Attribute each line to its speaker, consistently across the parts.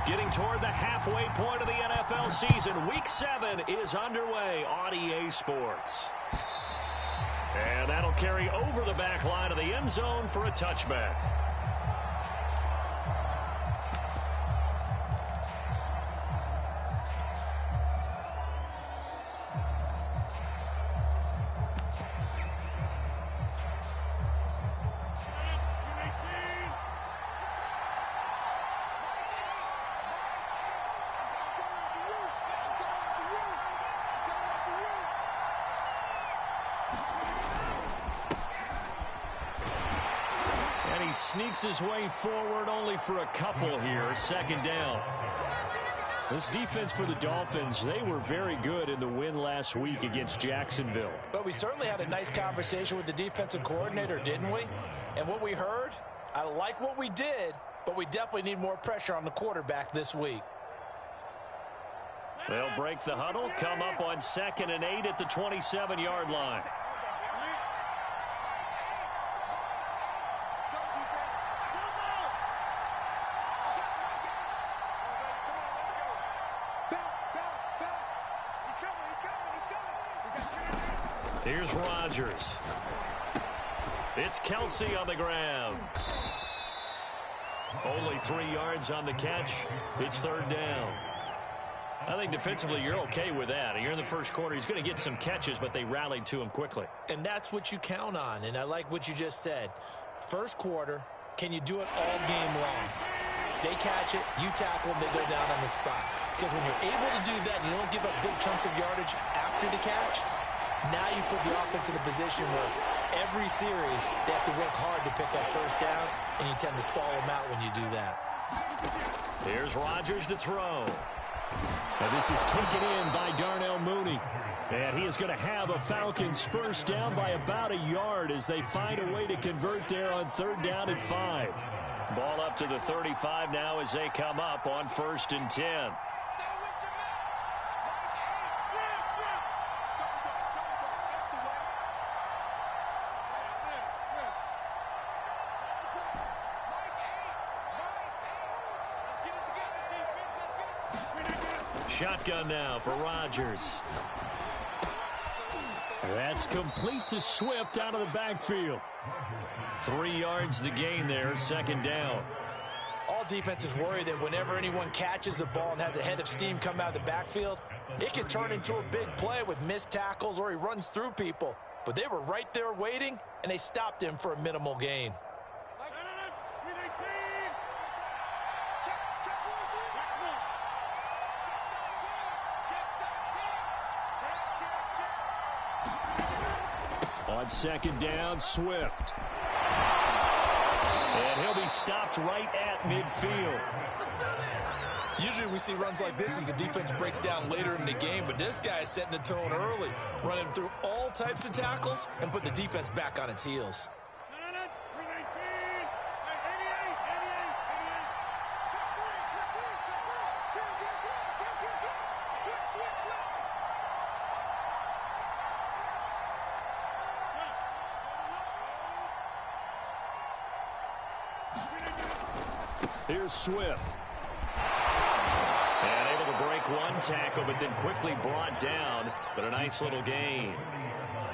Speaker 1: Getting toward the halfway point of the NFL season. Week 7 is underway on EA Sports. And that'll carry over the back line of the end zone for a touchback. Sneaks his way forward only for a couple here. Second down. This defense for the Dolphins, they were very good in the win last week against Jacksonville.
Speaker 2: But we certainly had a nice conversation with the defensive coordinator, didn't we? And what we heard, I like what we did, but we definitely need more pressure on the quarterback this week.
Speaker 1: They'll break the huddle, come up on 2nd and 8 at the 27-yard line. Here's Rodgers. It's Kelsey on the ground. Only 3 yards on the catch. It's 3rd down. I think defensively you're okay with that. You're in the first quarter. He's going to get some catches, but they rallied to him quickly.
Speaker 2: And that's what you count on, and I like what you just said. First quarter, can you do it all game long? They catch it, you tackle them, they go down on the spot. Because when you're able to do that and you don't give up big chunks of yardage after the catch, now you put the offense in a position where every series they have to work hard to pick up first downs, and you tend to stall them out when you do that.
Speaker 1: Here's Rodgers to throw. And this is taken in by Darnell Mooney. And he is going to have a Falcons first down by about a yard as they find a way to convert there on 3rd down and 5. Ball up to the 35 now as they come up on 1st and 10. Shotgun now for Rodgers. That's complete to Swift out of the backfield. 3 yards the gain there, 2nd down.
Speaker 2: All defenses worry that whenever anyone catches the ball and has a head of steam come out of the backfield, it can turn into a big play with missed tackles or he runs through people. But they were right there waiting, and they stopped him for a minimal gain. On 2nd down, Swift. And he'll be stopped right at midfield. Usually we see runs like this as the defense breaks down later in the game, but this guy is setting the tone early, running through all types of tackles and putting the defense back on its heels.
Speaker 1: Here's Swift. And able to break one tackle, but then quickly brought down. But a nice little gain.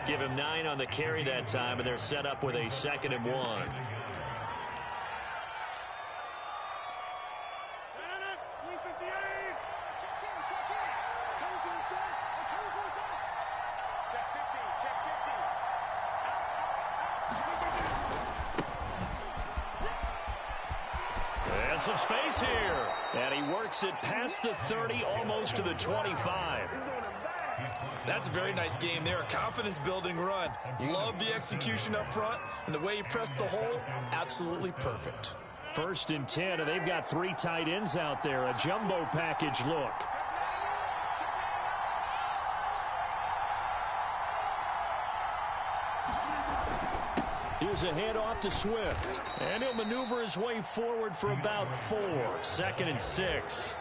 Speaker 1: Give him 9 on the carry that time, and they're set up with a 2nd and 1. Some space here, and he works it past the 30, almost to the 25.
Speaker 2: That's a very nice game there. Confidence-building run. Love the execution up front, and the way he pressed the hole, absolutely perfect.
Speaker 1: 1st and 10, and they've got 3 tight ends out there. A jumbo package look. Here's a handoff to Swift. And he'll maneuver his way forward for about 4. 2nd and 6.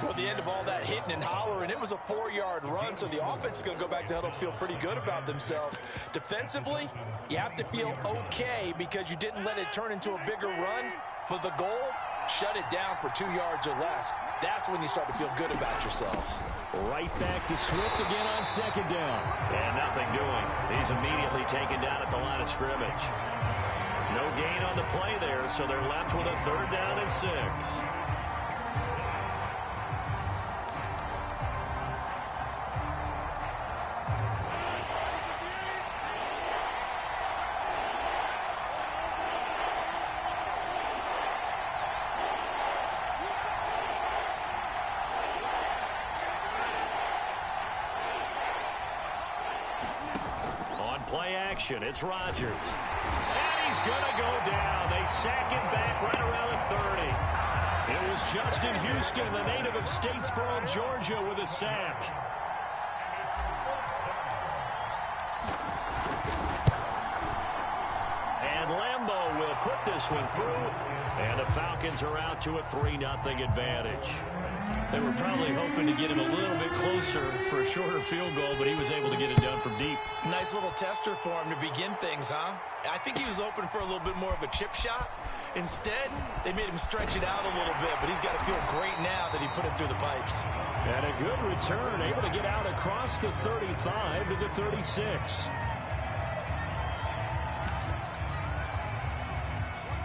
Speaker 2: Well, the end of all that hitting and hollering, it was a 4-yard run, so the offense is going to go back to huddle and feel pretty good about themselves. Defensively, you have to feel okay because you didn't let it turn into a bigger run, but the goal shut it down for 2 yards or less. That's when you start to feel good about yourselves.
Speaker 1: Right back to Swift again on second down.
Speaker 3: And nothing doing. He's immediately taken down at the line of scrimmage. No gain on the play there, so they're left with a 3rd down and 6. It's Rodgers. And he's going to go down. They sack him back right around the 30.
Speaker 1: It was Justin Houston, the native of Statesboro, Georgia, with a sack. And Lambeau will put this one through. And the Falcons are out to a 3-0 advantage. They were probably hoping to get him a little bit closer for a shorter field goal, but he was able to get it done from deep.
Speaker 2: Nice little tester for him to begin things, huh? I think he was open for a little bit more of a chip shot. Instead, they made him stretch it out a little bit, but he's got to feel great now that he put it through the pipes.
Speaker 1: And a good return, able to get out across the 35 to the 36.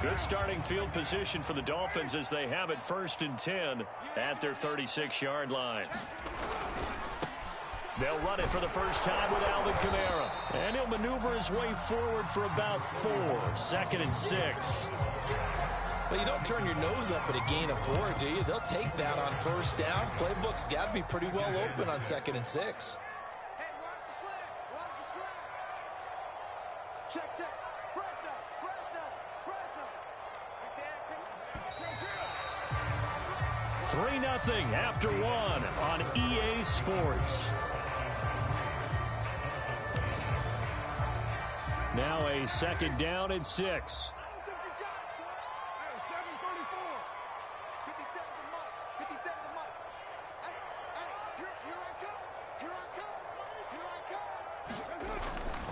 Speaker 1: Good starting field position for the Dolphins as they have it 1st and 10 at their 36-yard line. They'll run it for the first time with Alvin Kamara. And he'll maneuver his way forward for about 4. 2nd and 6.
Speaker 2: Well, you don't turn your nose up at a gain of 4, do you? They'll take that on 1st down. Playbook's got to be pretty well open on 2nd and 6.
Speaker 4: Hey, watch the slant. Watch the slant. Check, check. Fresno.
Speaker 1: 3-0 after 1 on EA Sports. Now a 2nd down and 6.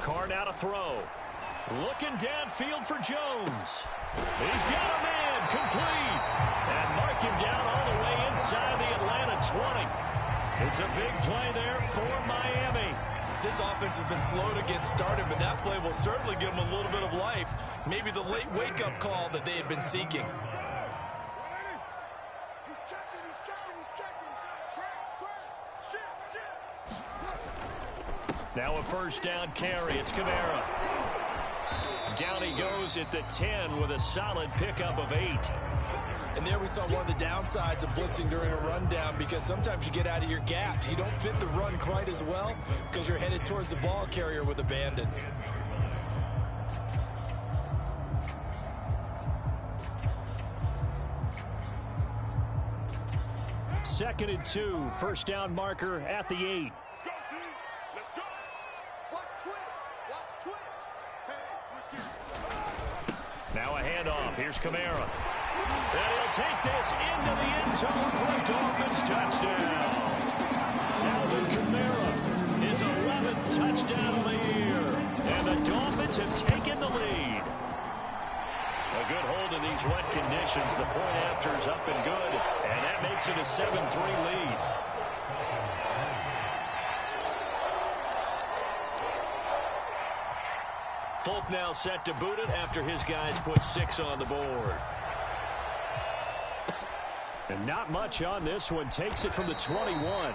Speaker 1: Card out a throw. Looking downfield for Jones. He's got a man complete. And mark him down all the way inside the Atlanta 20. It's a big play there for Miami.
Speaker 2: This offense has been slow to get started, but that play will certainly give them a little bit of life. Maybe the late wake-up call that they had been seeking.
Speaker 4: He's checking.
Speaker 1: Now a 1st down carry. It's Kamara. Down he goes at the 10 with a solid pickup of 8.
Speaker 2: And there we saw one of the downsides of blitzing during a rundown, because sometimes you get out of your gaps. You don't fit the run quite as well because you're headed towards the ball carrier with abandon.
Speaker 1: Second and 2. 1st down marker at the 8.
Speaker 4: Let's go. Watch twins. Hey, switch gears.
Speaker 1: Now a handoff. Here's Kamara. And he'll take this into the end zone for a Dolphins touchdown. Alvin Kamara, his 11th touchdown of the year. And the Dolphins have taken the lead. A good hold in these wet conditions. The point after is up and good. And that makes it a 7-3 lead. Folk now set to boot it after his guys put 6 on the board. And not much on this one. Takes it from the 21.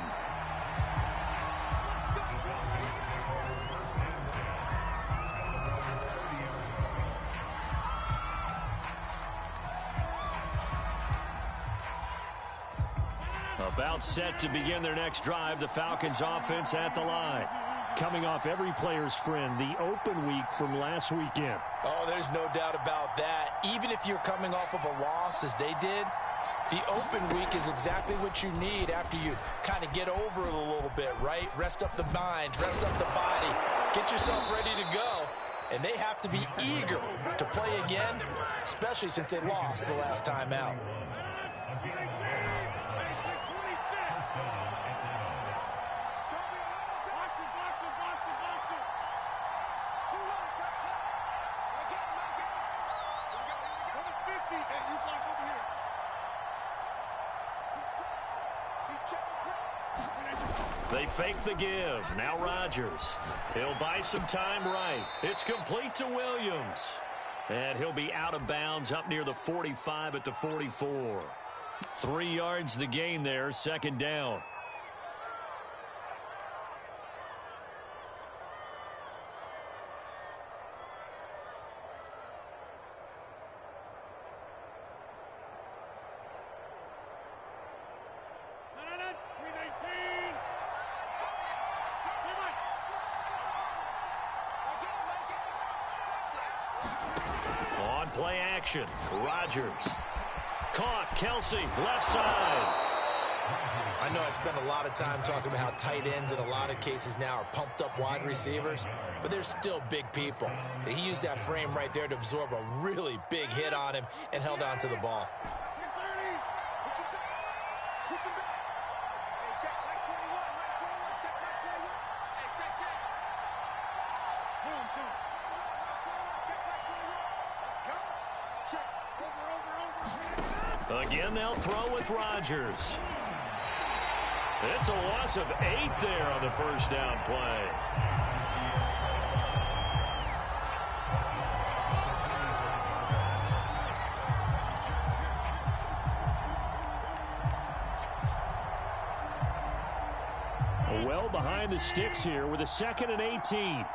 Speaker 1: About set to begin their next drive. The Falcons offense at the line. Coming off every player's friend, the open week from last weekend.
Speaker 2: Oh, there's no doubt about that. Even if you're coming off of a loss as they did, the open week is exactly what you need after you kind of get over it a little bit, right? Rest up the mind, rest up the body, get yourself ready to go. And they have to be eager to play again, especially since they lost the last time out.
Speaker 3: They fake the give. Now Rodgers. He'll buy some time right. It's complete to Williams. And he'll be out of bounds up near the 45 at the 44. 3 yards the gain there, second down. Play action. Rodgers. Caught. Kelsey, left side.
Speaker 2: I know I spent a lot of time talking about how tight ends in a lot of cases now are pumped up wide receivers, but they're still big people. He used that frame right there to absorb a really big hit on him and held on to the ball.
Speaker 3: Again, they'll throw with Rodgers. It's a loss of 8 there on the first down play.
Speaker 1: Well behind the sticks here with a 2nd and 18.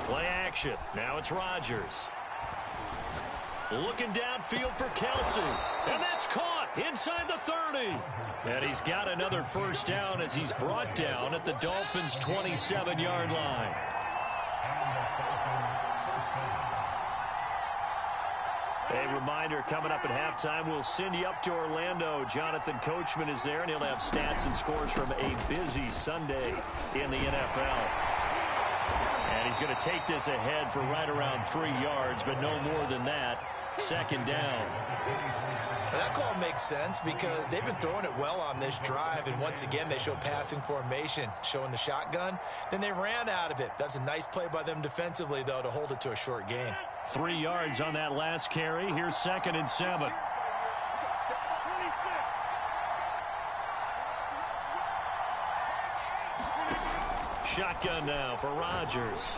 Speaker 3: Play action. Now it's Rodgers. Looking downfield for Kelsey. And that's caught inside the 30. And he's got another first down as he's brought down at the Dolphins' 27-yard line. A reminder, coming up at halftime, we'll send you up to Orlando. Jonathan Coachman is there, and he'll have stats and scores from a busy Sunday in the NFL. And he's going to take this ahead for right around 3 yards, but no more than that. Second down.
Speaker 2: Well, that call makes sense because they've been throwing it well on this drive, and once again they show passing formation, showing the shotgun. Then they ran out of it. That's a nice play by them defensively, though, to hold it to a short gain.
Speaker 3: 3 yards on that last carry. Here's 2nd and 7. Shotgun now for Rodgers.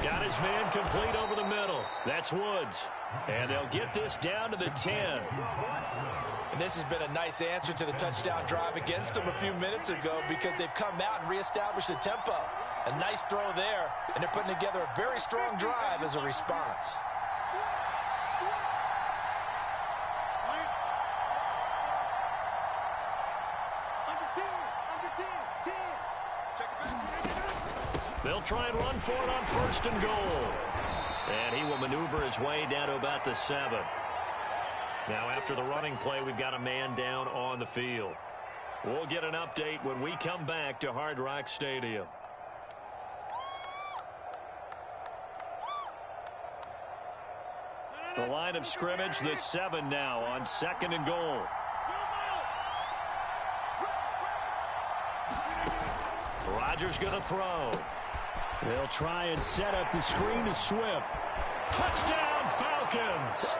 Speaker 3: Got his man complete over the middle. That's Woods. And they'll get this down to the 10.
Speaker 2: And this has been a nice answer to the touchdown drive against them a few minutes ago because they've come out and reestablished the tempo. A nice throw there, and they're putting together a very strong drive as a response.
Speaker 3: They'll try and run for it on 1st and goal. And he will maneuver his way down to about the 7. Now, after the running play, we've got a man down on the field. We'll get an update when we come back to Hard Rock Stadium. The line of scrimmage, the 7 now on 2nd and goal. Rodgers going to throw.
Speaker 1: They'll try and set up the screen to Swift.
Speaker 3: Touchdown, Falcons!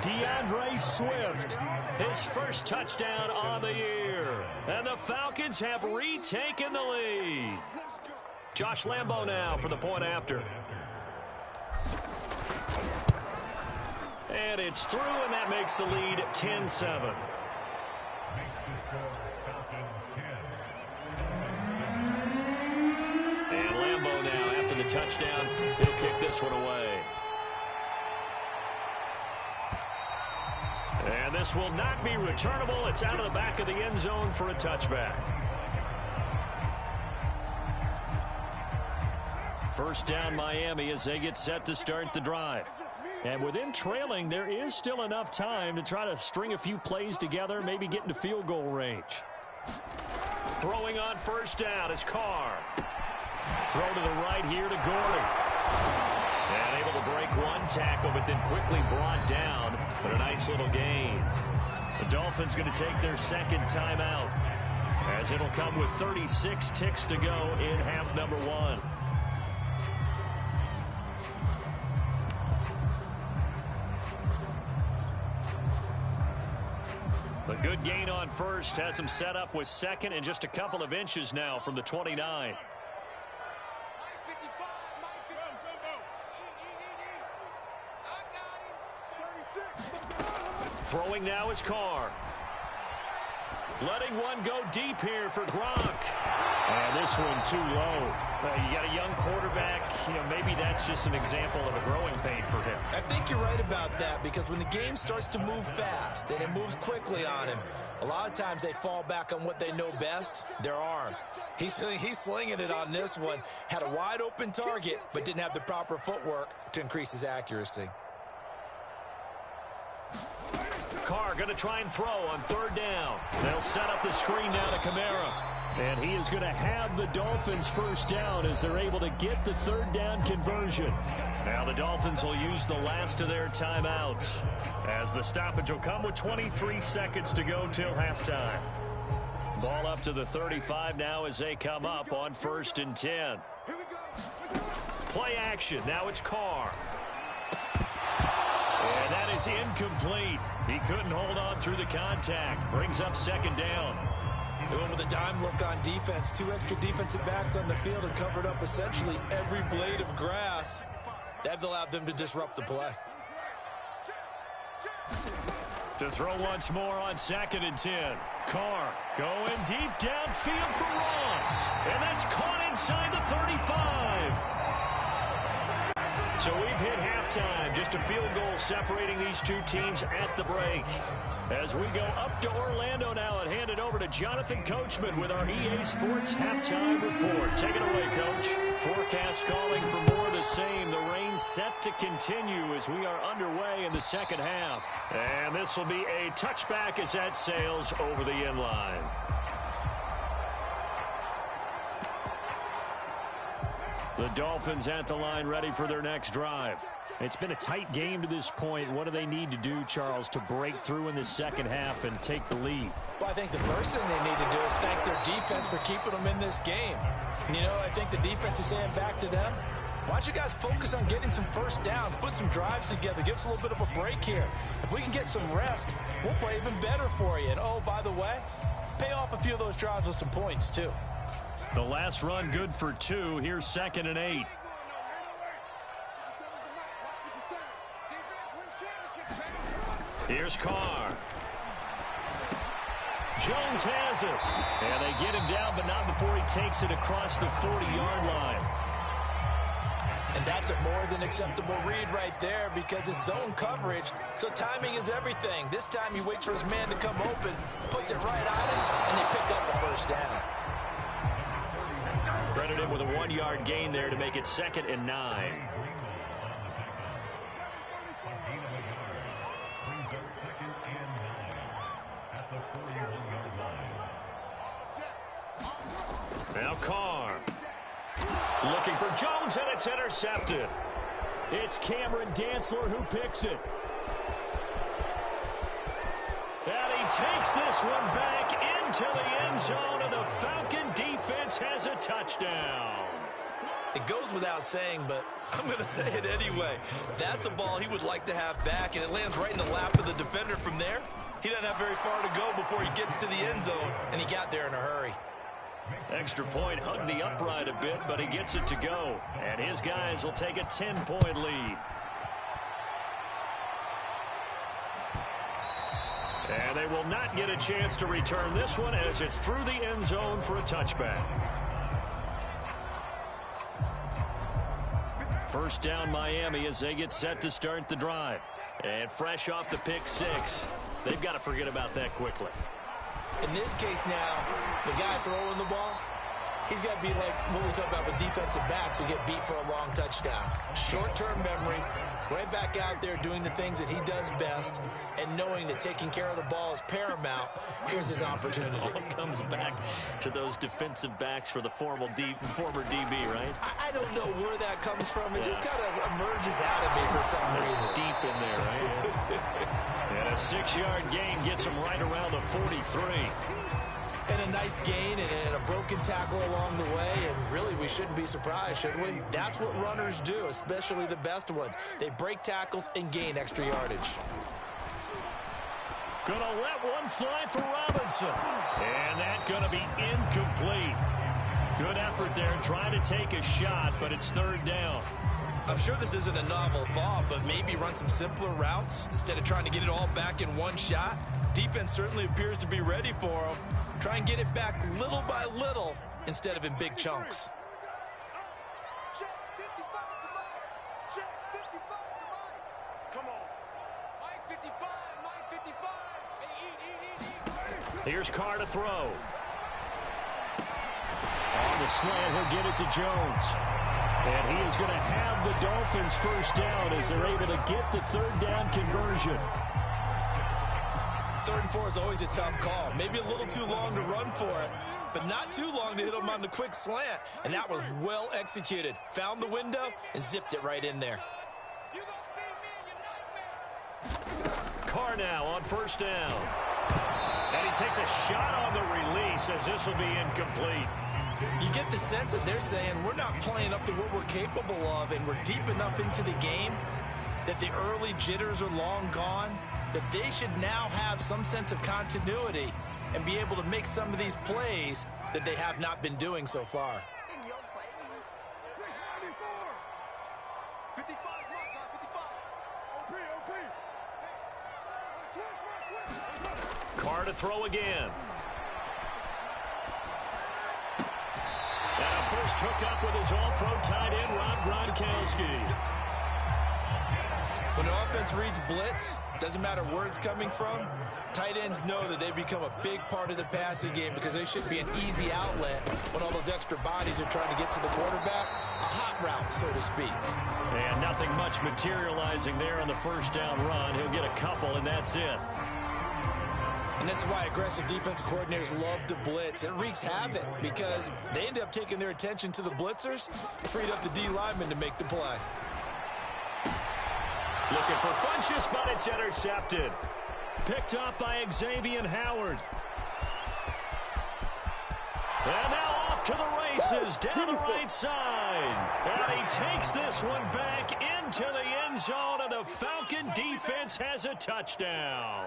Speaker 1: DeAndre Swift.
Speaker 3: His first touchdown on the year. And the Falcons have retaken the lead. Josh Lambo now for the point after. And it's through, and that makes the lead 10-7. And Lambo now, after the touchdown, he'll kick this one away. And this will not be returnable. It's out of the back of the end zone for a touchback. First down, Miami, as they get set to start the drive. And within trailing, there is still enough time to try to string a few plays together, maybe get into field goal range. Throwing on first down is Carr. Throw to the right here to Gordon. And able to break one tackle, but then quickly brought down. But a nice little gain. The Dolphins going to take their second timeout. as it'll come with 36 ticks to go in half number one. A good gain on first has him set up with second and just a couple of inches now from the 29. Throwing now is Carr. Letting one go deep here for Gronk. And this one too low. You got a young quarterback. Maybe that's just an example of a growing pain for him.
Speaker 2: I think you're right about that, because when the game starts to move fast and it moves quickly on him, a lot of times they fall back on what they know best, their arm. He's slinging it on this one. Had a wide open target, but didn't have the proper footwork to increase his accuracy.
Speaker 3: Carr going to try and throw on third down. They'll set up the screen now to Kamara. And he is going to have the Dolphins first down as they're able to get the third down conversion. Now the Dolphins will use the last of their timeouts, as the stoppage will come with 23 seconds to go till halftime. Ball up to the 35 now as they come up on 1st and 10. Play action. Now it's Carr. And that is incomplete. He couldn't hold on through the contact. Brings up 2nd down.
Speaker 2: Doing with a dime look on defense. 2 extra defensive backs on the field and covered up essentially every blade of grass. That allowed them to disrupt the play.
Speaker 3: To throw once more on 2nd and 10. Carr going deep downfield for Ross. And that's caught inside the 35. So we've hit halftime. Just a field goal separating these two teams at the break. As we go up to Orlando now and hand it over to Jonathan Coachman with our EA Sports Halftime Report. Take it away, Coach. Forecast calling for more of the same. The rain set to continue as we are underway in the second half. And this will be a touchback as that sails over the end line. The Dolphins at the line, ready for their next drive. It's been a tight game to this point. What do they need to do, Charles, to break through in the second half and take the lead?
Speaker 2: Well, I think the first thing they need to do is thank their defense for keeping them in this game. I think the defense is saying back to them, why don't you guys focus on getting some first downs, put some drives together, give us a little bit of a break here. If we can get some rest, we'll play even better for you. And, oh, by the way, pay off a few of those drives with some points, too.
Speaker 3: The last run good for 2. Here's 2nd and 8. Here's Carr. Jones has it. And they get him down, but not before he takes it across the 40-yard line.
Speaker 2: And that's a more than acceptable read right there, because it's zone coverage, so timing is everything. This time he waits for his man to come open, puts it right on him, and they pick up the first down.
Speaker 3: Credited with a 1-yard gain there to make it 2nd and 9. Now Carr. Looking for Jones, and it's intercepted. It's Cameron Dantzler who picks it. And he takes this one back into the end zone, and the Falcon defense has a touchdown.
Speaker 2: It goes without saying, but I'm going to say it anyway. That's a ball he would like to have back, and it lands right in the lap of the defender from there. He doesn't have very far to go before he gets to the end zone, and he got there in a hurry.
Speaker 3: Extra point, hugged the upright a bit, but he gets it to go. And his guys will take a 10-point lead. And they will not get a chance to return this one as it's through the end zone for a touchback. First down Miami as they get set to start the drive. And fresh off the pick 6, they've got to forget about that quickly.
Speaker 2: In this case now, the guy throwing the ball, he's got to be like what we talk about with defensive backs who get beat for a long touchdown. Short-term memory, right back out there doing the things that he does best, and knowing that taking care of the ball is paramount. Here's his opportunity.
Speaker 3: It all comes back to those defensive backs for the former DB, right?
Speaker 2: I don't know where that comes from. It just kind of emerges out of me for some reason.
Speaker 3: Deep in there, right? And a 6-yard gain gets him right around the 43.
Speaker 2: And a nice gain and a broken tackle along the way, and really we shouldn't be surprised, should we? That's what runners do, especially the best ones. They break tackles and gain extra yardage.
Speaker 1: Gonna let one fly for Robinson. And that's gonna be incomplete. Good effort there trying to take a shot, but it's third down.
Speaker 2: I'm sure this isn't a novel thought, but maybe run some simpler routes instead of trying to get it all back in one shot. Defense certainly appears to be ready for him. Try and get it back little by little instead of in big chunks.
Speaker 4: Check 55 to Mike. Check 55 to Mike. Come on. Mike 55, Mike 55. Hey, eat.
Speaker 1: Here's Carr to throw. On the slant, he'll get it to Jones. And he is going to have the Dolphins first down as they're able to get the third down conversion.
Speaker 2: 3rd and 4 is always a tough call. Maybe a little too long to run for it, but not too long to hit him on the quick slant. And that was well executed. Found the window and zipped it right in there.
Speaker 1: Carr now on first down. And he takes a shot on the release as this will be incomplete.
Speaker 2: You get the sense that they're saying we're not playing up to what we're capable of, and we're deep enough into the game that the early jitters are long gone, that they should now have some sense of continuity and be able to make some of these plays that they have not been doing so far.
Speaker 4: In your face. 55, Mike, 55. OP.
Speaker 1: Carr to throw again. And a first hookup with his all-pro tight end, Rob Gronkowski.
Speaker 2: When an offense reads blitz, doesn't matter where it's coming from, tight ends know that they become a big part of the passing game because they should be an easy outlet when all those extra bodies are trying to get to the quarterback. A hot route, so to speak.
Speaker 1: And nothing much materializing there on the first down run. He'll get a couple, and that's it.
Speaker 2: And this is why aggressive defensive coordinators love to blitz. It wreaks havoc because they end up taking their attention to the blitzers, freed up the D lineman to make the play.
Speaker 1: Looking for Funchess, but it's intercepted. Picked up by Xavier Howard. And now off to the races, down the right side. And he takes this one back into the end zone, and the Falcon defense has a touchdown.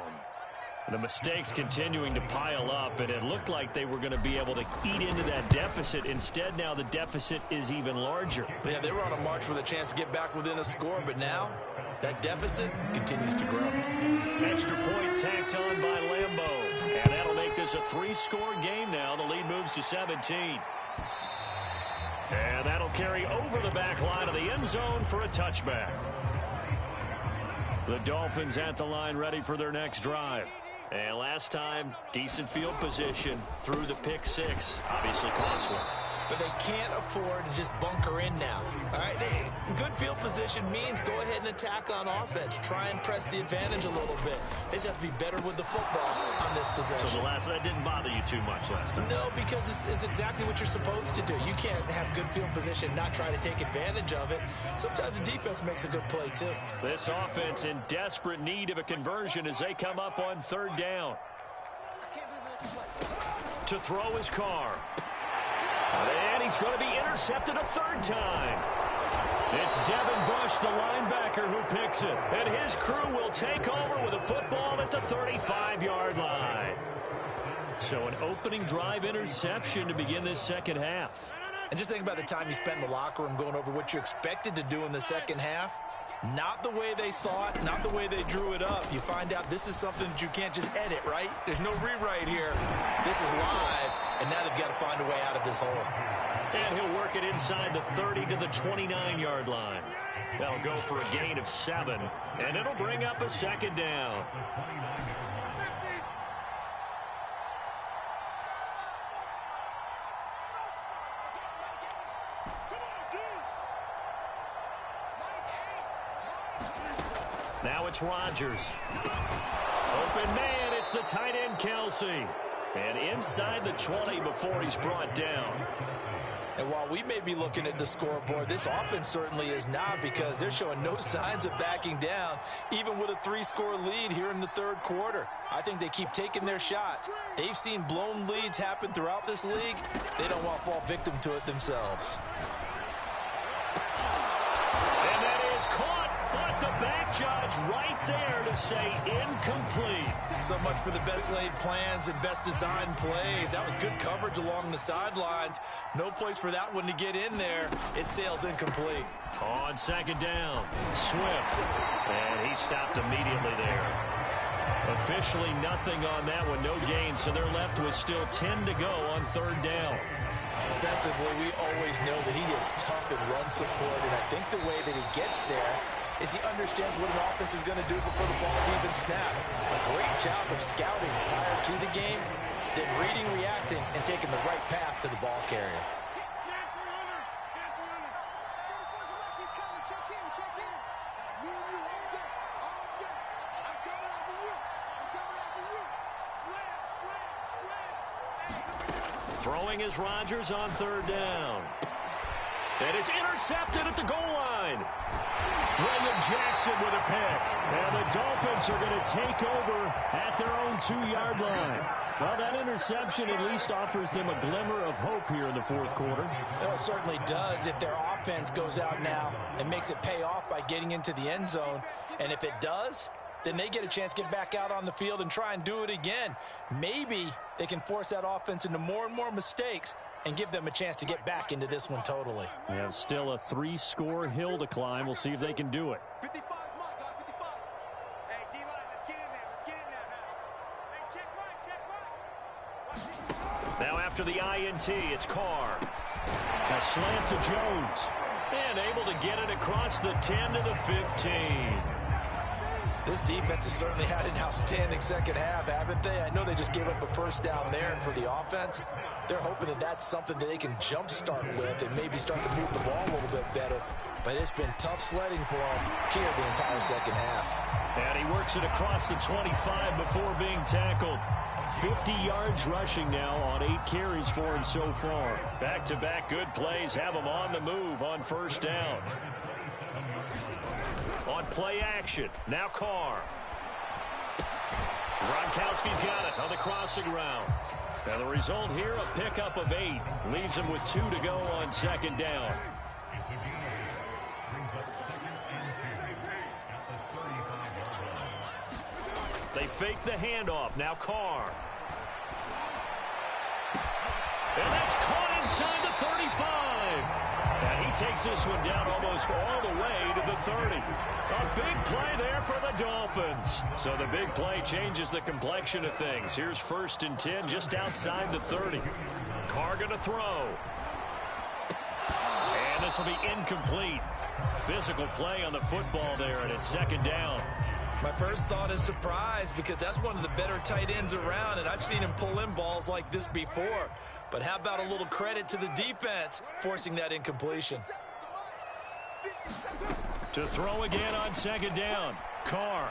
Speaker 1: The mistakes continuing to pile up, and it looked like they were going to be able to eat into that deficit. Instead, now the deficit is even larger.
Speaker 2: Yeah, they were on a march with a chance to get back within a score, but now that deficit continues to grow.
Speaker 1: Extra point tacked on by Lambeau, and that'll make this a 3-score game now. The lead moves to 17. And that'll carry over the back line of the end zone for a touchback. The Dolphins at the line ready for their next drive. And last time, decent field position through the pick six. Obviously costly.
Speaker 2: But they can't afford to just bunker in now. All right, good field position means go ahead and attack on offense. Try and press the advantage a little bit. They just have to be better with the football on this possession.
Speaker 1: So that didn't bother you too much last time?
Speaker 2: No, because it's exactly what you're supposed to do. You can't have good field position and not try to take advantage of it. Sometimes the defense makes a good play, too.
Speaker 1: This offense in desperate need of a conversion as they come up on third down. To throw his Carr. And he's going to be intercepted a third time. It's Devin Bush, the linebacker, who picks it. And his crew will take over with a football at the 35-yard line. So an opening drive interception to begin this second half.
Speaker 2: And just think about the time you spent in the locker room going over what you expected to do in the second half. Not the way they saw it, not the way they drew it up. You find out this is something that you can't just edit, right? There's no rewrite here. This is live, and now they've got to find a way out of this hole.
Speaker 1: And he'll work it inside the 30 to the 29-yard line. That'll go for a gain of 7, and it'll bring up a second down. Now it's Rodgers. Open man, it's the tight end Kelsey. And inside the 20 before he's brought down.
Speaker 2: And while we may be looking at the scoreboard, this offense certainly is not, because they're showing no signs of backing down, even with a 3-score lead here in the third quarter. I think they keep taking their shots. They've seen blown leads happen throughout this league. They don't want to fall victim to it themselves.
Speaker 1: And that is caught, but the back judge right there to say incomplete.
Speaker 5: So much for the best laid plans and best designed plays. That was good coverage along the sidelines. No place for that one to get in there. It sails incomplete.
Speaker 1: On second down, Swift. And he stopped immediately there. Officially nothing on that one, no gain, so they're left with still 10 to go on third down.
Speaker 2: Defensively, we always know that he is tough in run support, and I think the way that he gets there is he understands what an offense is going to do before the ball is even snapped. A great job of scouting prior to the game, then reading, reacting, and taking the right path to the ball carrier.
Speaker 1: Throwing is Rodgers on third down. And it's intercepted at the goal line. William Jackson with a pick. And the Dolphins are going to take over at their own 2-yard line. Well, that interception at least offers them a glimmer of hope here in the fourth quarter.
Speaker 2: Well, it certainly does if their offense goes out now and makes it pay off by getting into the end zone. And if it does, then they get a chance to get back out on the field and try and do it again. Maybe they can force that offense into more and more mistakes and give them a chance to get back into this one totally.
Speaker 1: We have still a 3-score hill to climb. We'll see if they can do it.
Speaker 4: 55 is mine, guys. 55. Hey, D-line, let's get in there. Let's get in there now. Hey, check right, check right.
Speaker 1: Now after the INT, it's Carr. A slant to Jones. And able to get it across the 10 to the 15.
Speaker 2: This defense has certainly had an outstanding second half, haven't they? I know they just gave up a first down there, and for the offense, they're hoping that that's something that they can jumpstart with and maybe start to move the ball a little bit better. But it's been tough sledding for them here the entire second half.
Speaker 1: And he works it across the 25 before being tackled. 50 yards rushing now on 8 carries for him so far. Back-to-back good plays have him on the move on first down. On play action, now Carr. Gronkowski's got it on the crossing route. And the result here, a pickup of 8. Leaves him with 2 to go on second down. They fake the handoff, now Carr. And that's caught inside the 35. And he takes this one down almost all the way to the 30. A big play there for the Dolphins. So the big play changes the complexion of things. Here's 1st and 10 just outside the 30. Carr going to throw. And this will be incomplete. Physical play on the football there, and it's second down.
Speaker 5: My first thought is surprise, because that's one of the better tight ends around, and I've seen him pull in balls like this before. But how about a little credit to the defense forcing that incompletion?
Speaker 1: To throw again on second down, Carr.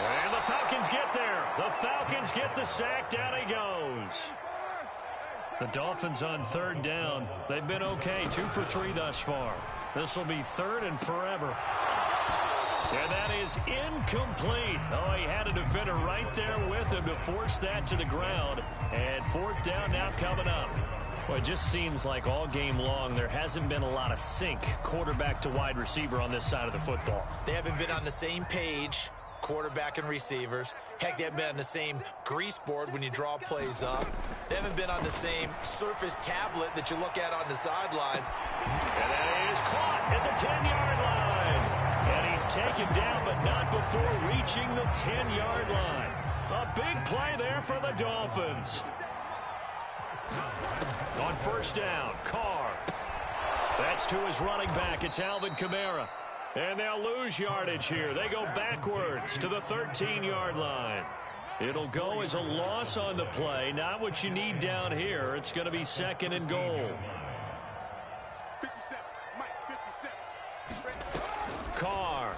Speaker 1: And the Falcons get there. The Falcons get the sack. Down he goes. The Dolphins on third down. They've been okay, 2 for 3 thus far. This will be 3rd and forever. And that is incomplete. Oh, he had a defender right there with him to force that to the ground. And 4th down now coming up. Well, it just seems like all game long there hasn't been a lot of sync quarterback to wide receiver on this side of the football.
Speaker 2: They haven't been on the same page, quarterback and receivers. Heck, they haven't been on the same grease board when you draw plays up. They haven't been on the same surface tablet that you look at on the sidelines.
Speaker 1: And that is caught at the 10-yard line. And he's taken down, but not before reaching the 10-yard line. A big play there for the Dolphins. On first down, Carr. That's to his running back. It's Alvin Kamara. And they'll lose yardage here. They go backwards to the 13-yard line. It'll go as a loss on the play. Not what you need down here. It's going to be 2nd and goal.
Speaker 4: 57, Mike, 57.
Speaker 1: Carr.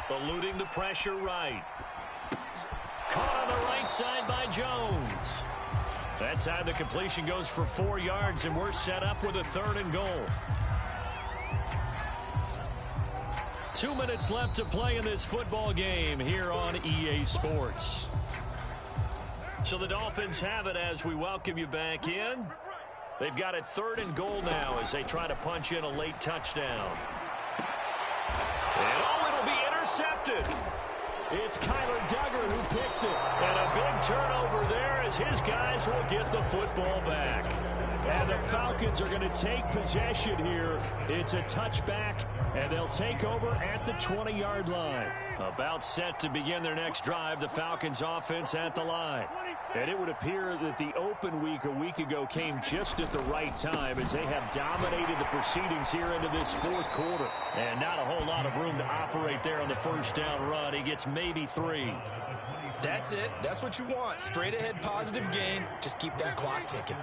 Speaker 1: Eluding the pressure right. Caught on the right right side by Jones. That time the completion goes for 4 yards, and we're set up with a 3rd and goal. 2 minutes left to play in this football game here on EA Sports. So the Dolphins have it as we welcome you back in. They've got a 3rd and goal now as they try to punch in a late touchdown. And it'll be intercepted. It's Kyler Duggar who picks it. And a big turnover there as his guys will get the football back. And the Falcons are going to take possession here. It's a touchback, and they'll take over at the 20-yard line. About set to begin their next drive, the Falcons offense at the line. And it would appear that the open week a week ago came just at the right time as they have dominated the proceedings here into this 4th quarter. And not a whole lot of room to operate there on the first down run. He gets maybe 3.
Speaker 2: That's it. That's what you want. Straight ahead positive gain. Just keep that clock ticking.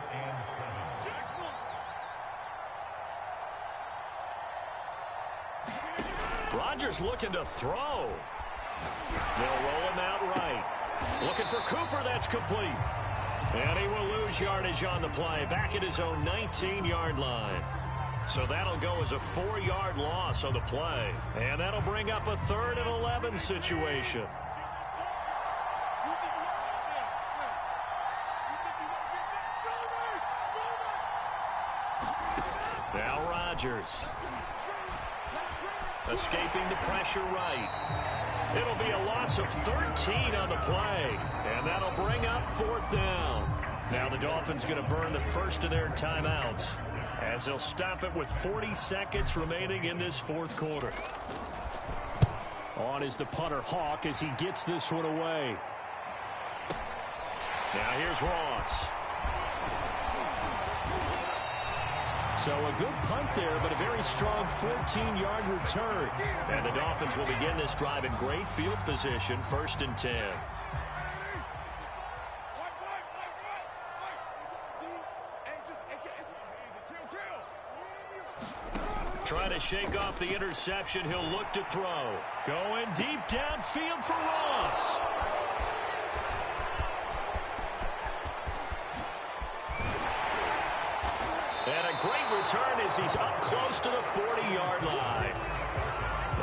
Speaker 1: Rodgers looking to throw. They'll roll him out right. Looking for Cooper, that's complete. And he will lose yardage on the play, back at his own 19-yard line. So that'll go as a 4-yard loss on the play. And that'll bring up a 3rd and 11 situation. Now Rodgers. Escaping the pressure right. It'll be a loss of 13 on the play, and that'll bring up 4th down. Now the Dolphins going to burn the first of their timeouts as they'll stop it with 40 seconds remaining in this 4th quarter. On is the punter Hawk as he gets this one away. Now here's Ross. So a good punt there, but a very strong 14-yard return. And the Dolphins will begin this drive in great field position, 1st and 10. Trying to shake off the interception, he'll look to throw. Going deep downfield for Ross. And a great return as he's up close to the 40-yard line.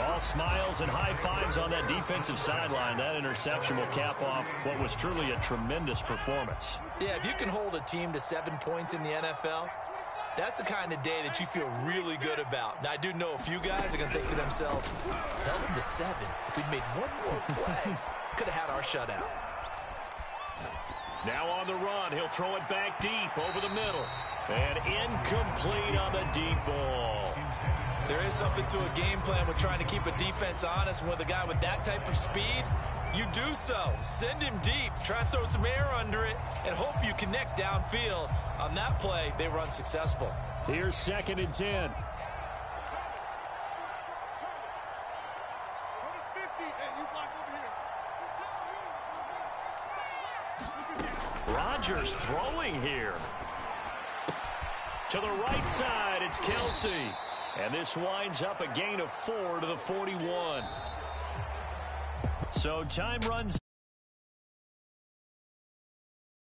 Speaker 1: All smiles and high fives on that defensive sideline. That interception will cap off what was truly a tremendous performance.
Speaker 2: Yeah, if you can hold a team to 7 points in the NFL, that's the kind of day that you feel really good about. Now, I do know a few guys are going to think to themselves, held them to 7. If we'd made one more play, could have had our shutout.
Speaker 1: Now on the run, he'll throw it back deep over the middle. And incomplete on the deep ball.
Speaker 5: There is something to a game plan with trying to keep a defense honest. With a guy with that type of speed, you do so. Send him deep. Try and throw some air under it and hope you connect downfield. On that play, they were unsuccessful.
Speaker 1: Here's 2nd and 10. Rodgers throwing here. To the right side, it's Kelsey. And this winds up a gain of 4 to the 41. So time runs